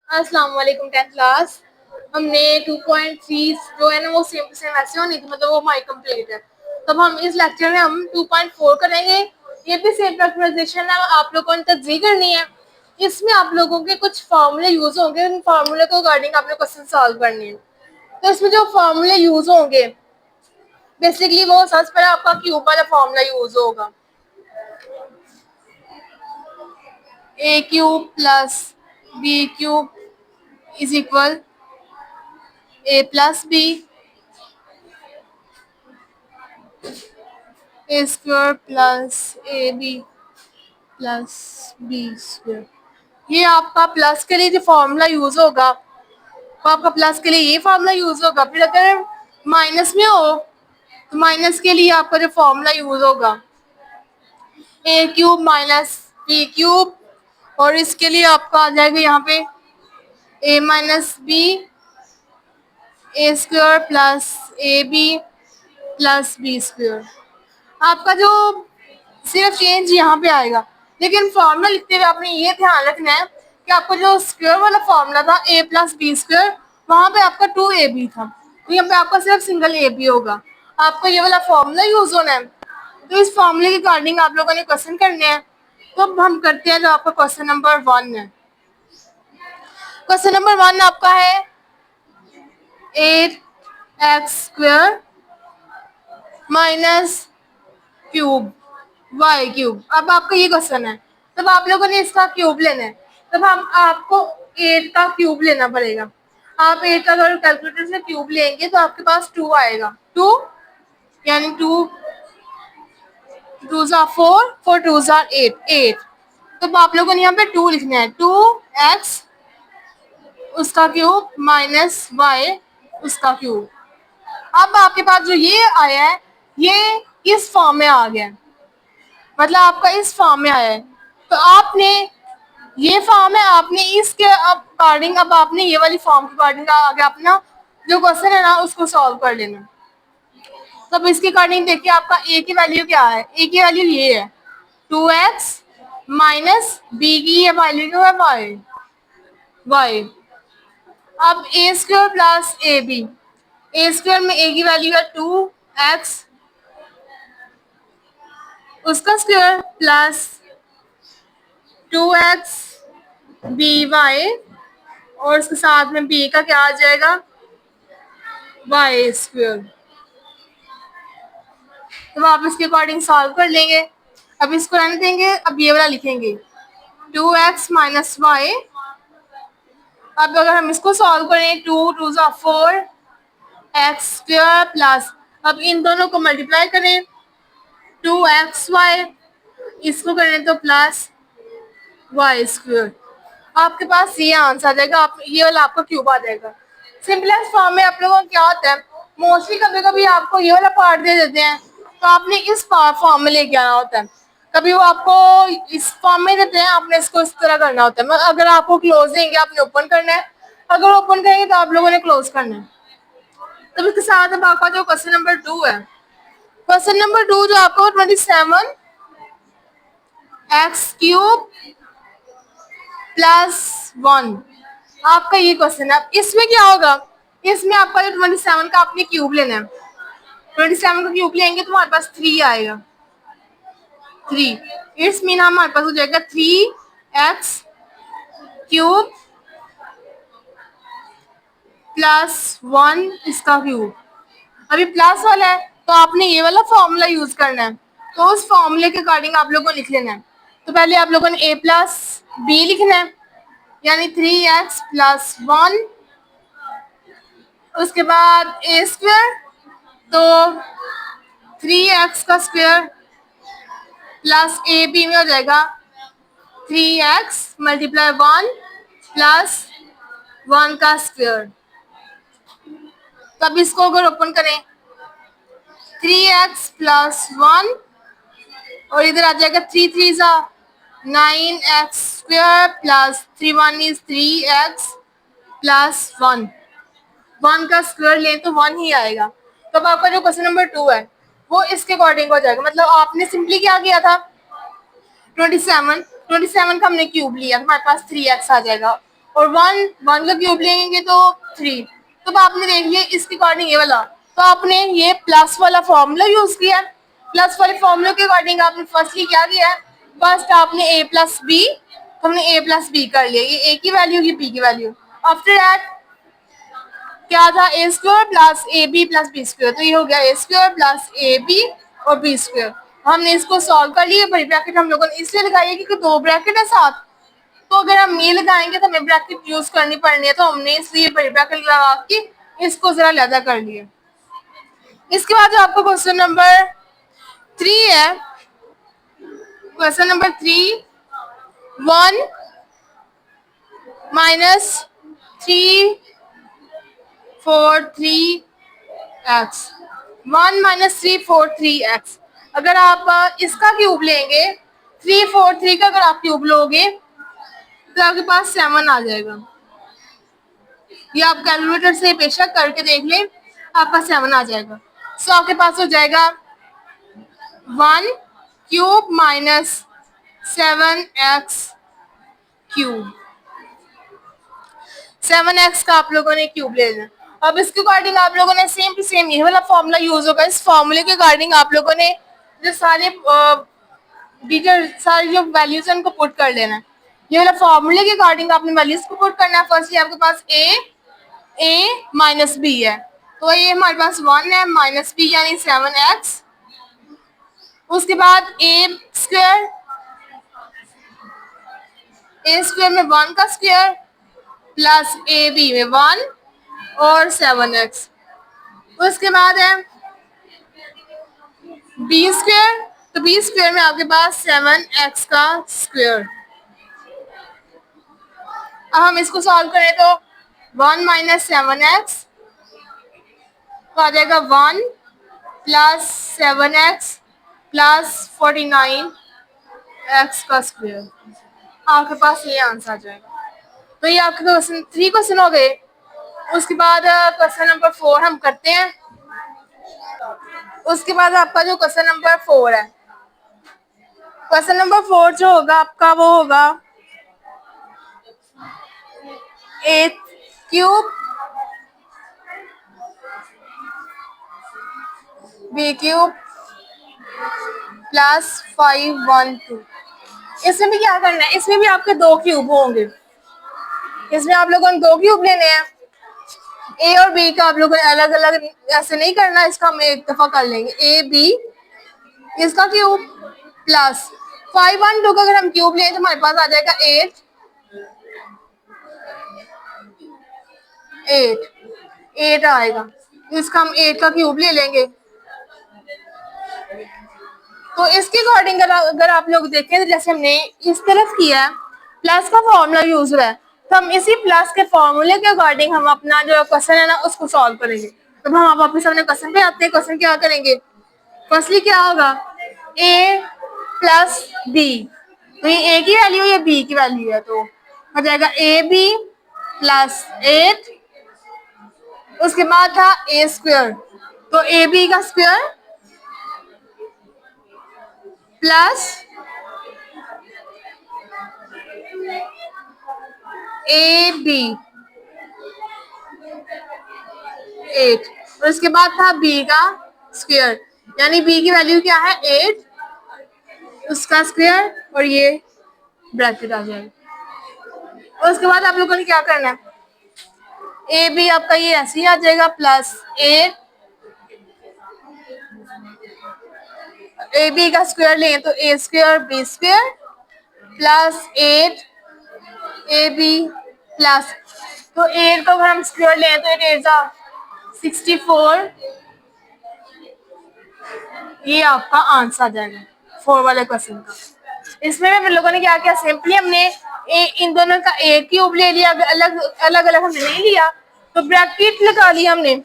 अस्सलाम वालेकुम 10th class. हमने 2.3 जो है ना वो सेम टू सेम ऐसे होनी थी, मतलब वो हमारी कंप्लीट है। तब हम इस लेक्चर में हम 2.4 करेंगे। ये भी सेम फैक्टराइजेशन है, आप लोगों ने तजवीज़ करनी है। इसमें आप लोगों के कुछ फार्मूले यूज होंगे, उन फार्मूले को रिगार्डिंग आप लोग क्वेश्चन सॉल्व करने हैं। तो इसमें जो फार्मूले यूज होंगे बेसिकली वो सबसे पहले आपका क्यूब वाला फार्मूला यूज होगा। A cube plus B cube is equal A plus B A square plus A B plus B square. ये आपका प्लस के लिए जो फॉर्मूला यूज होगा वो आपका प्लस के लिए ये फॉर्मूला यूज होगा। फिर अगर माइनस में हो तो माइनस के लिए आपका जो फॉर्मूला यूज होगा A cube minus B cube, और इसके लिए आपका आ जाएगा यहाँ पे A minus B A square plus A B plus B square. आपका जो सिर्फ चेंज यहाँ पे आएगा, लेकिन फॉर्मूला लिखते हुए आपने ये ध्यान रखना है कि आपको जो स्क्वायर वाला फॉर्मूला था ए प्लस बी स्क्वायर, वहाँ पे आपका 2ab था, तो यहाँ पे आपका सिर्फ सिंगल ए बी होगा। आपको ये वाला फॉर्मूला यूज होना है। तो इस फॉर्मूले के अकॉर्डिंग आप लोगों ने क्वेश्चन करने हैं। तो अब हम करते हैं जो आपका क्वेश्चन नंबर 1 है। क्वेश्चन नंबर 1 आपका है 8x² minus cube Y cube. अब आपका ये क्वेश्चन है, तब आप लोगों ने इसका क्यूब लेना है। तब हम आपको 8 का क्यूब लेना पड़ेगा। आप 8 का अगर कैलकुलेटर से क्यूब लेंगे तो आपके पास 2 आएगा। 2 यानी 2 2 ज़ा 4 4 2 ज़ा 8 8। तो आप लोगों ने यहाँ पे 2 लिखना है। 2x उसका क्यूब माइनस y उसका क्यूब। अब आपके पास जो ये आया है ये इस फॉर्म में आ गया, मतलब आपका इस फॉर्म में आया है। तो आपने ये फॉर्म है, आपने इसके अकॉर्डिंग अब आपने ये वाली फॉर्म के अकॉर्डिंग आगे अपना जो क्वेश्चन है ना उसको सॉल्व कर लेना। तो अब इसके अकॉर्डिंग देखिए आपका ए की वैल्यू क्या है। ए की वैल्यू ये है 2x माइनस बी की ये वैल्यू है y। अब A square plus A B, A square में ए की वैल्यू है 2x उसका square plus 2x B Y, और उसके साथ में बी का क्या आ जाएगा वाई स्क्वायर। तो आप इसके अकॉर्डिंग सॉल्व कर लेंगे। अब इसको रहने देंगे, अब ये वाला लिखेंगे 2x माइनस वाई। अब अगर हम इसको सॉल्व करें 2 2 ज़ा 4 एक्स स्क्वायर प्लस, अब इन दोनों को मल्टीप्लाई करें 2xy, इसको करें तो प्लस वाई स्क्वायर। आपके पास ये आंसर आ जाएगा। आप ये वाला आपका क्यूब आ जाएगा। सिंपलेस्ट फॉर्म में आप लोगों को क्या होता है, मोस्टली कभी कभी आपको ये वाला पार्ट दे देते हैं तो आपने इस फॉर्म में लेके आना होता है। कभी वो आपको इस फॉर्म में देते हैं, आपने इसको इस तरह करना होता है। अगर आपको क्लोज देंगे आपने ओपन करना है, अगर ओपन करेंगे तो आप लोगों ने क्लोज करना है। तब इसके साथ अब आपका जो क्वेश्चन नंबर 2 है, क्वेश्चन नंबर 2 जो आपको 27x³ +1 आपका ये क्वेश्चन है। इसमें क्या होगा, इसमें आपका जो 27 का आपने क्यूब लेना है। 27 का क्यूब लेंगे तो हमारे पास 3 आएगा। 3 इट्स मीन हमारे पास हो जाएगा 3x³ +1 इसका क्यूब। अभी प्लस वाला है तो आपने ये वाला फॉर्मूला यूज करना है। तो उस फॉर्मूले के अकॉर्डिंग आप लोगों को लिख लेना है। तो पहले आप लोगों ने a प्लस बी लिखना है, यानी 3x + 1, उसके बाद ए स्क्वायर, तो 3x का स्क्वायर प्लस ए बी में हो जाएगा 3x × 1 प्लस 1 का स्क्वायर। तब इसको अगर ओपन करें 3x + 1, और इधर आ जाएगा 3 3 ज़ा 9x² प्लस 3 1 इज 3x + 1। 1 का स्क्वायर लें तो 1 ही आएगा। तो अब आपका जो क्वेश्चन नंबर 2 है वो इसके अकॉर्डिंग हो जाएगा। मतलब आपने सिंपली क्या किया था, 27 का हमने क्यूब लिया, हमारे पास 3x आ जाएगा। और वन वन का क्यूब लेंगे तो 3। तो आपने देख लिया इसके अकॉर्डिंग ये वाला, तो आपने ये प्लस वाला फॉर्मूला यूज किया। प्लस वाले फॉर्मूले के अकॉर्डिंग आपने फर्स्टली क्या किया है, फर्स्ट आपने a प्लस बी, हमने a प्लस बी कर लिया, ये a की वैल्यू ये b की वैल्यू। आफ्टर दैट क्या था, A square plus A B plus B square, तो ये हो गया A square plus A B और बी स्क्वायर। हमने इसको सॉल्व कर लिया। बड़ी ब्रैकेट हम लोगों ने इसलिए लगाई है क्योंकि दो ब्रैकेट है साथ, तो अगर हम ये लगाएंगे तो हमें ब्रैकेट यूज करनी पड़नी है, तो हमने इसलिए बड़ी ब्रैकेट लगा के इसको जरा अलग कर लिया। इसके बाद जो आपका क्वेश्चन नंबर 3 है, question number 3, 1 minus 343x, 1 minus 343x। अगर आप इसका क्यूब लेंगे, 343 का अगर आप क्यूब लोगे तो आपके पास 7 आ जाएगा। ये आप कैलकुलेटर से बेशक करके देख लें, आपका 7 आ जाएगा। सो आपके पास हो जाएगा 1 cube minus 7x cube. 7x का आप लोगों ने क्यूब ले लेना। अब इसके अकॉर्डिंग आप लोगों ने सेम टू सेम ये वाला फॉर्मूला यूज होगा। इस फॉर्मूले के अकॉर्डिंग आप लोगों ने जो सारे डिजिटल सारी जो वैल्यूज है उनको पुट कर लेना है। ये वाला फॉर्मूले के अकॉर्डिंग आपने वैल्यूज को पुट करना है। फर्स्टली आपके पास a माइनस बी है, तो ये हमारे पास 1 है माइनस बी यानी 7x। उसके बाद ए स्क्वायर में 1 का स्क्वायर प्लस ए बी में 1 और 7x। उसके बाद है बी स्क्वायर, तो बी स्क्वायर में आपके पास 7x का स्क्वायर। अब हम इसको सॉल्व करें तो 1 माइनस 7x तो आ जाएगा 1 प्लस 7x प्लस 49x का स्क्वायर। आपके पास ये आंसर आ जाएगा। तो ये आपके क्वेश्चन 3 क्वेश्चन हो गए। उसके बाद क्वेश्चन नंबर 4 हम करते हैं। उसके बाद आपका जो क्वेश्चन नंबर 4 है, क्वेश्चन नंबर 4 जो होगा आपका वो होगा A cube B cube plus 512। इसमें भी क्या करना है, इसमें भी आपके दो क्यूब होंगे। इसमें आप लोगों ने दो क्यूब लेने हैं। ए और बी का आप लोगों ने अलग अलग ऐसे नहीं करना, इसका हम एक दफा कर लेंगे। ए बी इसका क्यूब प्लस 512 का अगर हम क्यूब लें तो हमारे पास आ जाएगा 8 आएगा। इसका हम 8 का क्यूब ले लेंगे। तो इसके अकॉर्डिंग अगर आप लोग देखें तो जैसे हमने इस तरफ किया है, प्लस का फॉर्मूला यूज हुआ है, तो हम इसी प्लस के फॉर्मूले के अकॉर्डिंग हम अपना जो क्वेश्चन है ना उसको सॉल्व करेंगे। तो हम आप अपने सामने क्वेश्चन पे आते हैं। क्वेश्चन क्या करेंगे, फर्स्टली क्या होगा, a प्लस बी, तो ये a की वैल्यू ये b की वैल्यू है, तो हो जाएगा ए बी प्लस 8। उसके बाद था a स्क्वायर, तो ए बी का स्क्वायर प्लस ए बी 8। और उसके बाद था b का स्क्वायर, यानी b की वैल्यू क्या है 8, उसका स्क्वायर और ये ब्रैकेट आ जाएगा। और उसके बाद आप लोगों ने क्या करना है, ए बी आपका ये ऐसे ही आ जाएगा प्लस 8, ए बी का स्क्वायर लें तो A square B square plus 8 A B plus, तो 8 को अगर हम स्क्वायर लें तो 8 8 64। ये आपका आंसर आ जाएगा 4 वाले क्वेश्चन का। इसमें हम लोगों ने क्या किया, सिंपली हमने इन दोनों का ए क्यूब ले लिया, अलग अलग अलग हमने नहीं लिया, तो ब्रैकेट लगा लिया हमने।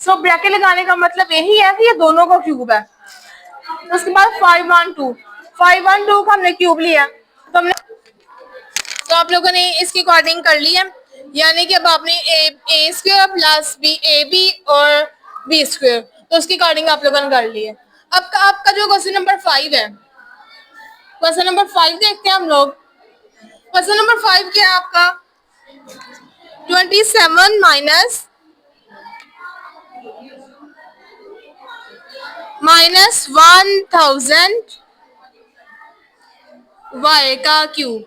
सो ब्रैकेट लगाने का मतलब यही है कि ये दोनों का क्यूब है। उसके बाद 512 का हमने क्यूब लिया, तो हमने तो आप लोगों ने इसके अकॉर्डिंग कर लिया, यानी कि अब आपने A square plus B A B और बी स्क्वायर, तो उसके अकॉर्डिंग आप लोगों ने कर लिया। अब आपका जो क्वेश्चन नंबर 5 है, क्वेश्चन नंबर 5 देखते हैं हम लोग। क्वेश्चन नंबर 5 क्या है आपका, 27 माइनस 1000 y का क्यूब।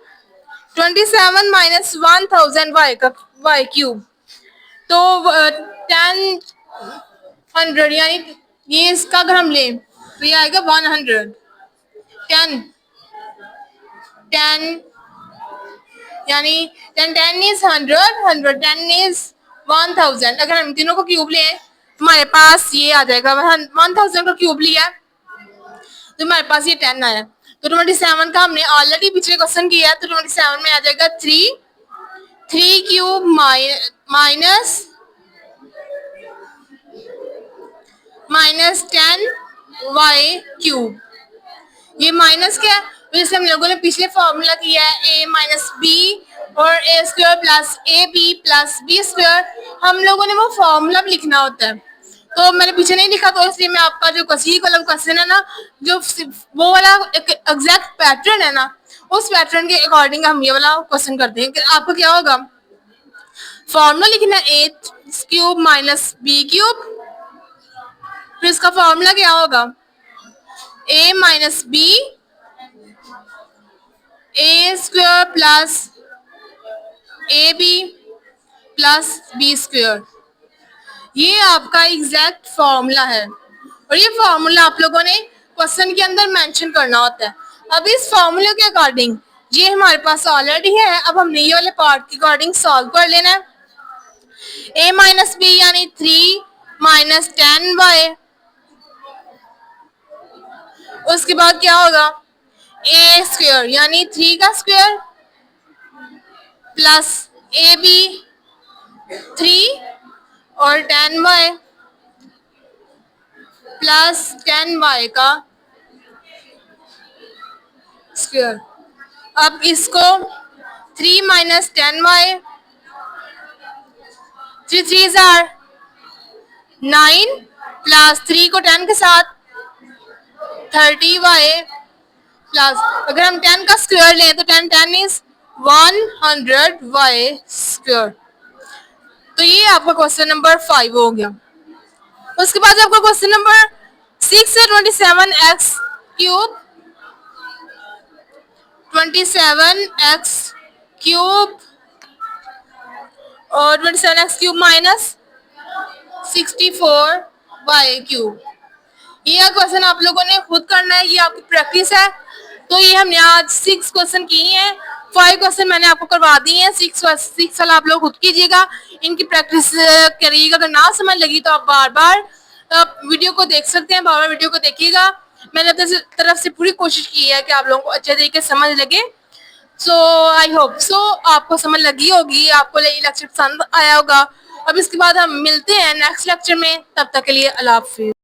27 माइनस 1000 y का y क्यूब, तो 10 यानी ये इसका अगर हम लें तो ये आएगा 100। 10 10 यानी 10 इज 100, 10 इज 1000। अगर हम तीनों को क्यूब लें हमारे पास ये आ जाएगा। 1000 का क्यूब लिया तो हमारे पास ये 10 आया। तो 27 का हमने ऑलरेडी पिछले क्वेश्चन किया है, तो 27 में आ जाएगा 3 क्यूब माइनस 10 वाई क्यूब। ये माइनस क्या है, जैसे हम लोगों ने पिछले फॉर्मूला किया है, a माइनस बी और A square plus A B plus B square, हम लोगों ने वो फॉर्मूला भी लिखना होता है। तो मैंने पीछे नहीं लिखा, तो इसलिए मैं आपका जो वाला क्वेश्चन है ना, जो वो वाला एग्जैक्ट पैटर्न है ना, उस पैटर्न के अकॉर्डिंग हम ये वाला क्वेश्चन करते हैं कि आपको क्या होगा, फॉर्मूला लिखना A cube minus B cube, फिर इसका फॉर्मूला क्या होगा, a minus B A square plus A B plus B square. ये आपका एग्जैक्ट फॉर्मूला है और ये फॉर्मूला आप लोगों ने क्वेश्चन के अंदर मेंशन करना होता है। अब इस फॉर्मूले के अकॉर्डिंग ये हमारे पास ऑलरेडी है, अब हमने ये वाले पार्ट के अकॉर्डिंग सॉल्व कर लेना है। a माइनस बी यानी 3 माइनस 10y, उसके बाद क्या होगा, ए स्क्वायर यानी 3 का स्क्वायर प्लस ए बी 3 और 10y प्लस 10y का स्क्वायर। अब इसको 3 माइनस 10y, 3 जार 9 प्लस 3 को 10 के साथ 30y प्लस, अगर हम 10 का स्क्वायर लें तो 10 इज 100y स्क्वायर। तो ये आपका क्वेश्चन नंबर 5 हो गया। उसके बाद आपका क्वेश्चन नंबर 6 है 27x क्यूब, 27x क्यूब और 27x cube minus 64y cube. ये क्वेश्चन आप लोगों ने खुद करना है, ये आपकी प्रैक्टिस है। तो ये हमने आज 6 क्वेश्चन किए हैं, 5 क्वेश्चन मैंने आपको करवा दिए हैं, 6 वाला आप लोग खुद कीजिएगा, इनकी प्रैक्टिस करिएगा। अगर ना समझ लगी तो आप बार बार वीडियो को देख सकते हैं, बार बार वीडियो को देखिएगा। मैंने अपनी तरफ से पूरी कोशिश की है कि आप लोगों को अच्छे तरीके से समझ लगे। सो आई होप सो आपको समझ लगी होगी, आपको ये लेक्चर पसंद आया होगा। अब इसके बाद हम मिलते हैं नेक्स्ट लेक्चर में, तब तक के लिए अल्लाह हाफिज़।